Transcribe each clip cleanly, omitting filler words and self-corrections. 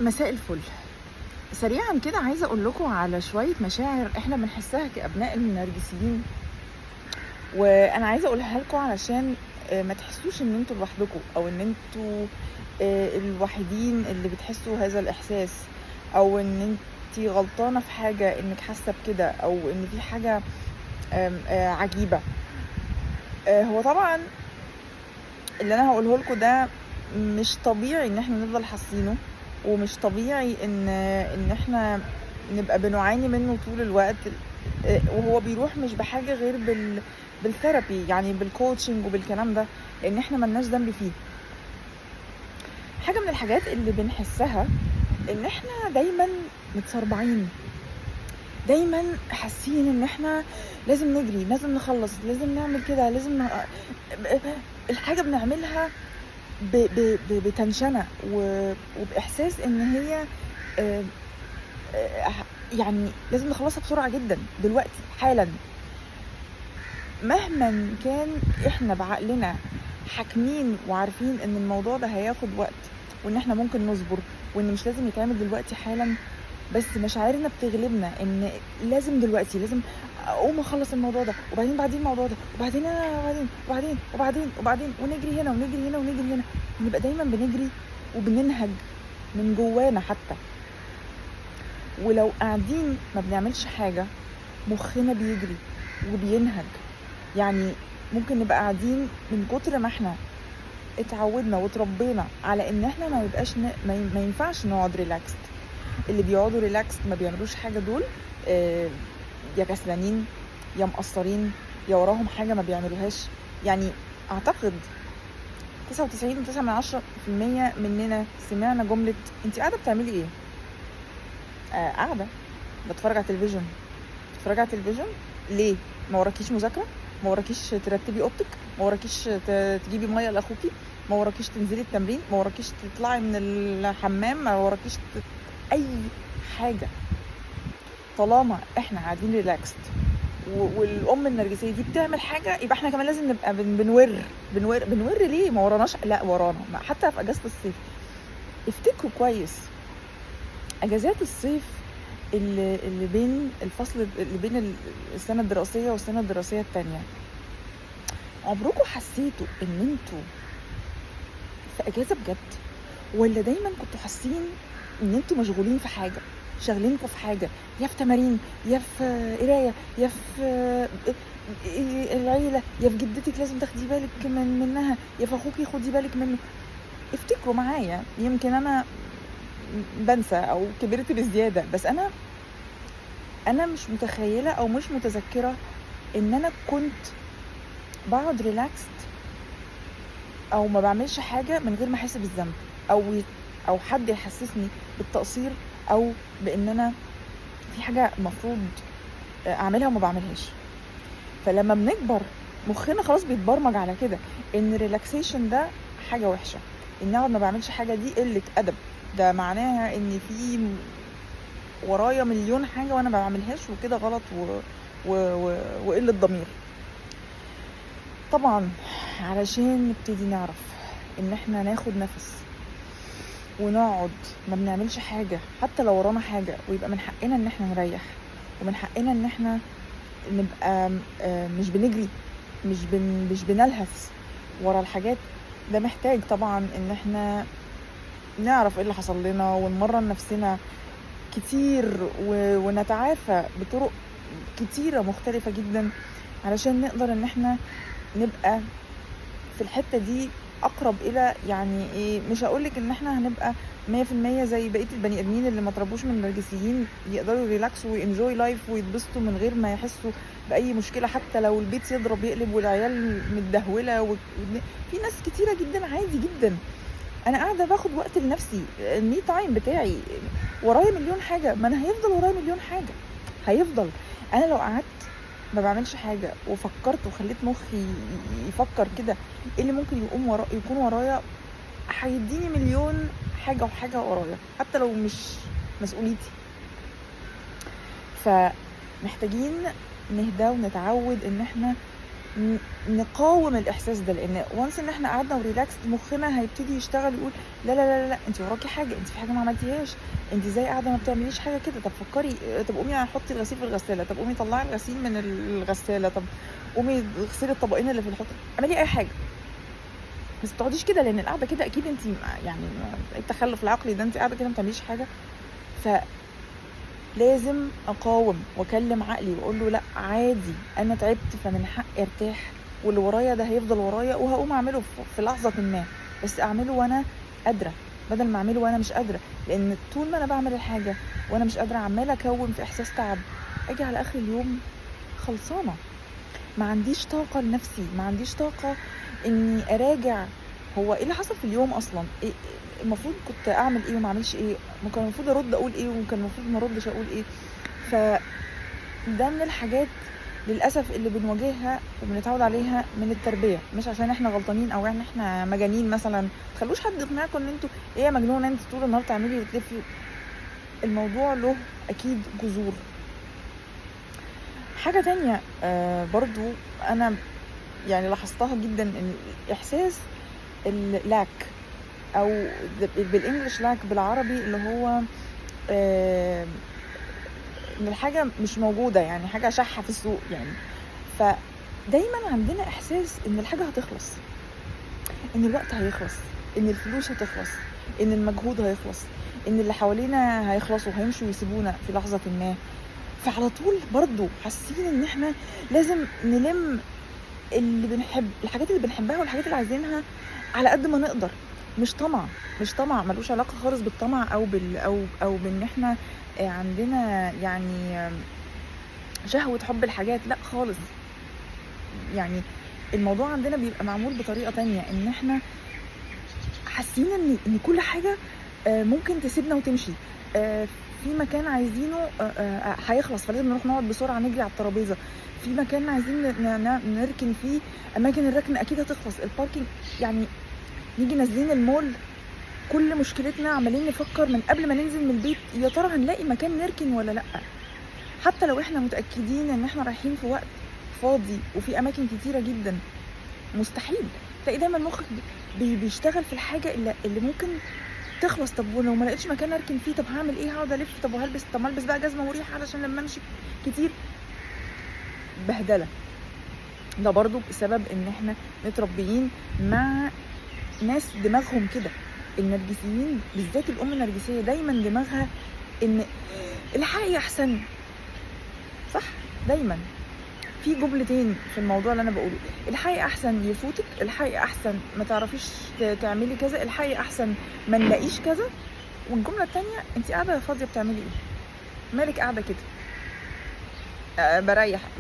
مساء الفل. سريعا كده عايزه اقول لكم على شويه مشاعر احنا بنحسها كابناء النرجسيين، وانا عايزه اقولها لكم علشان ما تحسوش ان انتوا لوحدكم، او ان انتوا الوحيدين اللي بتحسوا هذا الاحساس، او ان انتي غلطانه في حاجه انك حاسه بكده، او ان في حاجه عجيبه. هو طبعا اللي انا هقوله لكم ده مش طبيعي ان احنا نفضل حاسينه، ومش طبيعي ان احنا نبقى بنعاني منه طول الوقت. وهو بيروح مش بحاجه غير بالثيرابي، يعني بالكوتشنج وبالكلام ده، لان احنا ملناش ذنب فيه. حاجه من الحاجات اللي بنحسها ان احنا دايما متسربعين، دايما حاسين ان احنا لازم نجري، لازم نخلص، لازم نعمل كده، الحاجه بنعملها بتنشنة وبإحساس إن هي آه، يعني لازم نخلصها بسرعة جدا دلوقتي حالا. مهما كان احنا بعقلنا حاكمين وعارفين ان الموضوع ده هياخد وقت، وان احنا ممكن نصبر، وان مش لازم يتعمل دلوقتي حالا، بس مشاعرنا بتغلبنا ان لازم دلوقتي، لازم اقوم اخلص الموضوع ده، وبعدين الموضوع ده، وبعدين وبعدين ونجري هنا ونجري هنا ونجري هنا. نبقى دايما بنجري وبننهج من جوانا حتى، ولو قاعدين ما بنعملش حاجة مخنا بيجري وبينهج. يعني ممكن نبقى قاعدين من كتر ما احنا اتعودنا وتربينا على ان احنا ما يبقاش ما ينفعش نقعد ريلاكست. اللي بيقعدوا ريلاكس ما بيعملوش حاجه دول يا كسلانين، يا مقصرين، يا وراهم حاجه ما بيعملوهاش. يعني اعتقد 99.9% مننا سمعنا جمله انت قاعده بتعملي ايه؟ قاعده بتفرج على التلفزيون. بتتفرجي على التلفزيون ليه؟ ما وراكيش مذاكره؟ ما وراكيش ترتبي اوضتك؟ ما وراكيش تجيبي ميه لاخوكي؟ ما وراكيش تنزلي التمرين؟ ما وراكيش تطلعي من الحمام؟ ما وراكيش اي حاجه؟ طالما احنا قاعدين ريلاكست والام النرجسيه دي بتعمل حاجه، يبقى احنا كمان لازم نبقى بنور ليه؟ ما وراناش؟ لا ورانا. حتى في اجازه الصيف افتكروا كويس، اجازات الصيف اللي بين الفصل، اللي بين السنه الدراسيه والسنه الدراسيه التانية، عمركم حسيتوا ان انتوا في اجازه بجد؟ ولا دايما كنتوا حاسين ان انتوا مشغولين في حاجه، شغلينكم في حاجه، يا في تمارين، يا في قرايه، يا في العيله، يا في جدتك لازم تاخدي بالك منها، يا في اخوكي خدي بالك منه؟ افتكروا معايا، يمكن انا بنسى او كبرت بزياده، بس انا مش متخيله او مش متذكره ان انا كنت بقعد ريلاكست او ما بعملش حاجه من غير ما احس بالذنب، او حد يحسسني بالتقصير، او بان انا في حاجه المفروض اعملها وما بعملهاش. فلما بنكبر مخنا خلاص بيتبرمج على كده، ان الريلاكسيشن ده حاجه وحشه، ان اقعد ما بعملش حاجه دي قله ادب، ده معناها ان في ورايا مليون حاجه وانا ما بعملهاش وكده غلط وقله ضمير. طبعا علشان نبتدي نعرف ان احنا ناخد نفس ونقعد ما بنعملش حاجه حتى لو ورانا حاجه، ويبقى من حقنا ان احنا نريح، ومن حقنا ان احنا نبقى مش بنجري، مش بنلهث ورا الحاجات. ده محتاج طبعا ان احنا نعرف ايه اللي حصل لنا، ونمرن نفسنا كتير ونتعافى بطرق كتيرة مختلفة جدا، علشان نقدر ان احنا نبقى في الحتة دي اقرب الى، يعني ايه، مش هقولك ان احنا هنبقى 100% زي بقية البني ادمين اللي ما تربوش من النرجسيين، يقدروا ريلاكس وانجوي لايف ويتبسطوا من غير ما يحسوا باي مشكلة، حتى لو البيت يضرب يقلب والعيال متدهولة في ناس كتيرة جدا عادي جدا. انا قاعدة باخد وقت لنفسي، المي تايم بتاعي، ورايا مليون حاجة، ما انا هيفضل ورايا مليون حاجة، هيفضل. انا لو قعدت ما بعملش حاجه وفكرت وخليت مخي يفكر كده ايه اللي ممكن يكون ورايا، هيديني مليون حاجه وحاجه ورايا حتى لو مش مسؤوليتي. فمحتاجين نهدى ونتعود ان احنا نقاوم الاحساس ده، لان وانس ان احنا قعدنا وريلاكس مخنا هيبتدي يشتغل يقول لا لا لا لا انت وراكي حاجه، انت في حاجه ما عملتيهاش، انت ازاي قاعده ما بتعمليش حاجه كده، طب فكري، طب قومي حطي الغسيل في الغساله، طب قومي طلعي الغسيل من الغساله، طب قومي اغسلي الطبقين اللي في الحوض، اعملي اي حاجه بس ما تقعديش كده، لان القعده كده اكيد انت يعني التخلف العقلي ده، انت قاعده كده ما بتعمليش حاجه. فلازم اقاوم واكلم عقلي واقول له لا عادي انا تعبت، فمن حقي ارتاح، واللي ورايا ده هيفضل ورايا وهقوم اعمله في لحظه ما، بس اعمله وانا قادره بدل ما اعمله وانا مش قادره، لان طول ما انا بعمل الحاجه وانا مش قادره عماله اكون في احساس تعب، اجي على اخر اليوم خلصانه، ما عنديش طاقه لنفسي، ما عنديش طاقه اني اراجع هو ايه اللي حصل في اليوم اصلا، إيه المفروض كنت اعمل ايه وما اعملش ايه، ممكن المفروض ارد اقول ايه وممكن المفروض ما اردش اقول ايه. فده من الحاجات للاسف اللي بنواجهها وبنتعود عليها من التربيه، مش عشان احنا غلطانين او يعني احنا مجانين مثلا، تخلوش حد يقنعكم ان انتوا ايه يا مجنونه انت طول النهار تعملي وتلفي، الموضوع له اكيد جذور. حاجه تانية برضو انا يعني لاحظتها جدا، ان احساس اللاك او بالانجلش لاك بالعربي اللي هو ان الحاجه مش موجوده، يعني حاجه شحه في السوق يعني، فدايما عندنا احساس ان الحاجه هتخلص، ان الوقت هيخلص، ان الفلوس هتخلص، ان المجهود هيخلص، ان اللي حوالينا هيخلصوا هيمشوا ويسيبونا في لحظه ما، فعلى طول برضو حاسين ان احنا لازم نلم اللي بنحب الحاجات اللي بنحبها والحاجات اللي عايزينها على قد ما نقدر. مش طمع ملوش علاقه خالص بالطمع او بان احنا عندنا يعني شهوه حب الحاجات، لا خالص، يعني الموضوع عندنا بيبقى معمول بطريقه تانية، ان احنا حاسين ان كل حاجه ممكن تسيبنا وتمشي، في مكان عايزينه هيخلص فلازم نروح نقعد بسرعه نجري على الترابيزه، في مكان عايزين نركن فيه، اماكن الركن اكيد هتخلص، الباركينج، يعني نيجي نازلين المول كل مشكلتنا عمالين نفكر من قبل ما ننزل من البيت يا ترى هنلاقي مكان نركن ولا لا، حتى لو احنا متاكدين ان احنا رايحين في وقت فاضي وفي اماكن كتيره جدا، مستحيل تلاقي دايما مخك بيشتغل في الحاجه اللي ممكن تخلص. طب ولو ما لقيتش مكان اركن فيه، طب هعمل ايه، هقعد الف، طب وهلبس، طب ما البس بقى جزمه مريحه علشان لما امشي كتير، بهدله. ده برضو بسبب ان احنا متربيين مع ناس دماغهم كده، النرجسيين بالذات الام النرجسيه دايما دماغها ان الحقي احسن، صح؟ دايما في جملتين في الموضوع اللي انا بقوله، الحقي احسن يفوتك، الحقي احسن ما تعرفيش تعملي كذا، الحقي احسن ما نلاقيش كذا، والجمله الثانيه انت قاعده فاضيه بتعملي ايه، مالك قاعده كده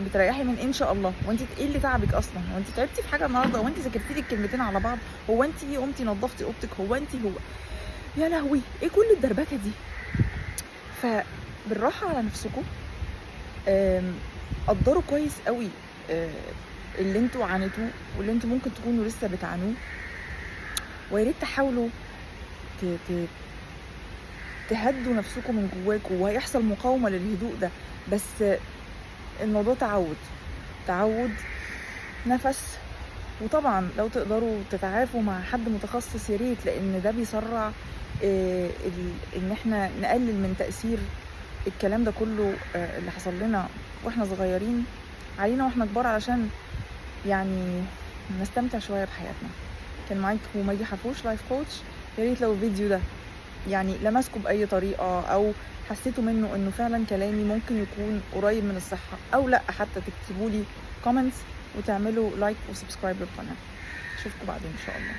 بتريحي من إيه ان شاء الله، وانت ايه اللي تعبك اصلا، وانت تعبتي في حاجه النهارده، وانت ذاكرتي لك كلمتين على بعض، هو انت قمتي نظفتي اوضتك، هو يا لهوي ايه كل الدربكه دي. فبالراحه على نفسكم، قدروا كويس قوي اللي انتوا عانيتوه واللي انتوا ممكن تكونوا لسه بتعانوه، وياريت تحاولوا تهدوا نفسكم من جواكم، وهيحصل مقاومه للهدوء ده، بس الموضوع تعود نفس، وطبعا لو تقدروا تتعافوا مع حد متخصص يا ريت، لان ده بيسرع ان احنا نقلل من تأثير الكلام ده كله اللي حصل لنا واحنا صغيرين علينا واحنا كبار، علشان يعني نستمتع شويه بحياتنا. كان معاكم ماجي حفوش لايف كوتش، يا ريت لو الفيديو ده يعني لمسكم باي طريقه او حسيتوا منه انه فعلا كلامي ممكن يكون قريب من الصحه او لا، حتى تكتبوا لي كومنتس وتعملوا لايك وسبسكرايب للقناه. اشوفكم بعدين ان شاء الله.